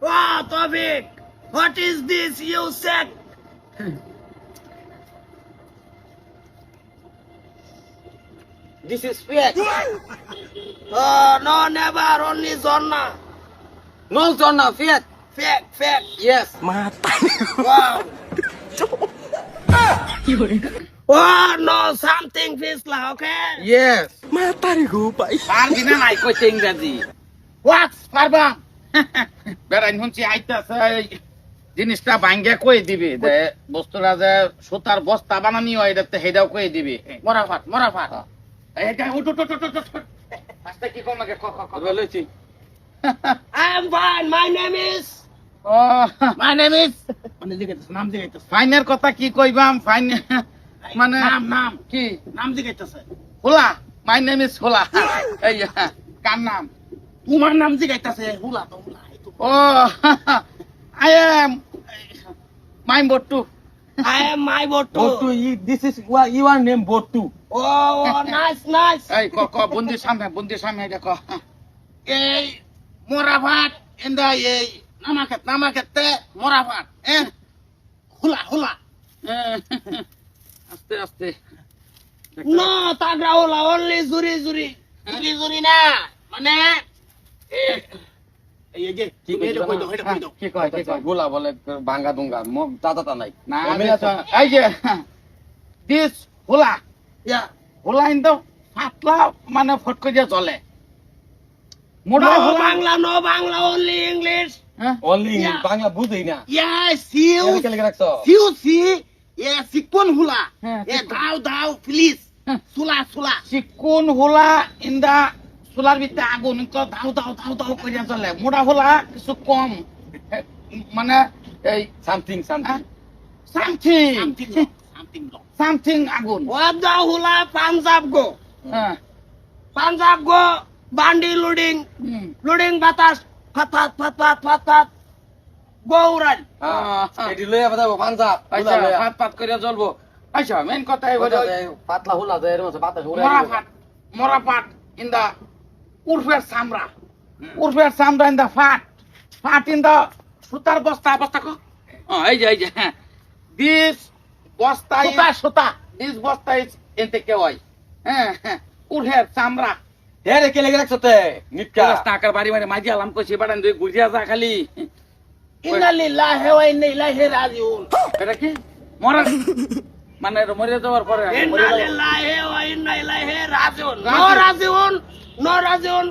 Wow, Tawfiq, what is this you said? This is fake. Oh, no, never, only Zonna. No Jonna, fake. Fake. Yes. Wow. Oh, no, something fisla, okay? Yes. পারবি না নাই কইতে ইংরেজি What? Parbam? বেড়াই শুনছি আইতাছে জিনিসটা ভাঙ্গে কই দিবি যে বস্তুটা যে সুতার বস্তা বানানি হয় এটাতে হেডাও কই দিবি Morafat. এটা উঠ আস্তে কি কোন লাগে ক বলেছি I am fine, my name is... O My name is... মানে জিজ্ঞাসা, নাম জিজ্ঞাসা। ফাইনের কথা কি কইবাম ফাইন মানে নাম। কি নাম জিজ্ঞাসা। হোলা মাই নেম ইজ হোলা এই কার নাম তোমার নাম জিজ্ঞাসা, হুলা তো হুলা। ও আই এম মাই বট্টু I am my Botu, Botu. this is what your name Botu. Oh, nice. এই ক বন্দির সামনে এটা ক এই মোরাফাট এন্ডা এই নামাকেতে মোরাফাট হুলা আস্তে নো তাগরা হুলা অনলি জুরি না মানে এই যে কি এটা কই দাও কি কয় গোলা বলে ভাঙ্গা দুঙ্গা দাদা নাই না এই যে this Hola yeah Hola Indo পাতলা মানে ফট করে চলে মোটা নো হোলা Bangla only English only Yeah. Bangla বুঝই না ইয়েস কে লেগে রাখছো সি সিকন হুলা হ্যাঁ, দাও প্লিজ হ্যাঁ। সুলা চিকুন হোলা ইন্দা চুলার ভিতরে আগুন তো ধাউ করে চলে মোটা হোলা কিছু কম মানে এই সামথিং সামথিং আগুন ওয়াদা হুলা পাঞ্জাব গো বান্ডি লোডিং বাতাস ফাতাত গৌরান এটি লইয়া বাদাবো পাঞ্জাব আচ্ছা পাত করে জ্বলবো আচ্ছা মেন কথা এই পাতলা হুলা যায় এর মধ্যে বাতাস উড়ে মরাপাট ইন দা উর্ফের সামরা ইন দা ফাট ইন দা সুতার বস্তা কো এই যে দিস বস্তা সুতা দিস বস্তা ইজ এতে কে হয় উর্ফের সামরা হেরে কে লেগে রাখছো তে নিটকা টাকার বাড়ি মাঝি আলাম কইছি বাড়ান দুই গুজিয়া যা খালি ইন্নালিল্লাহি ওয়া ইন্না ইলাইহি রাজিউন এটা কি মরা মানে মরে যাওয়ার পরে ইন্নালিল্লাহি ওয়া ইন্না ইলাইহি রাজিউন নো রাজিউন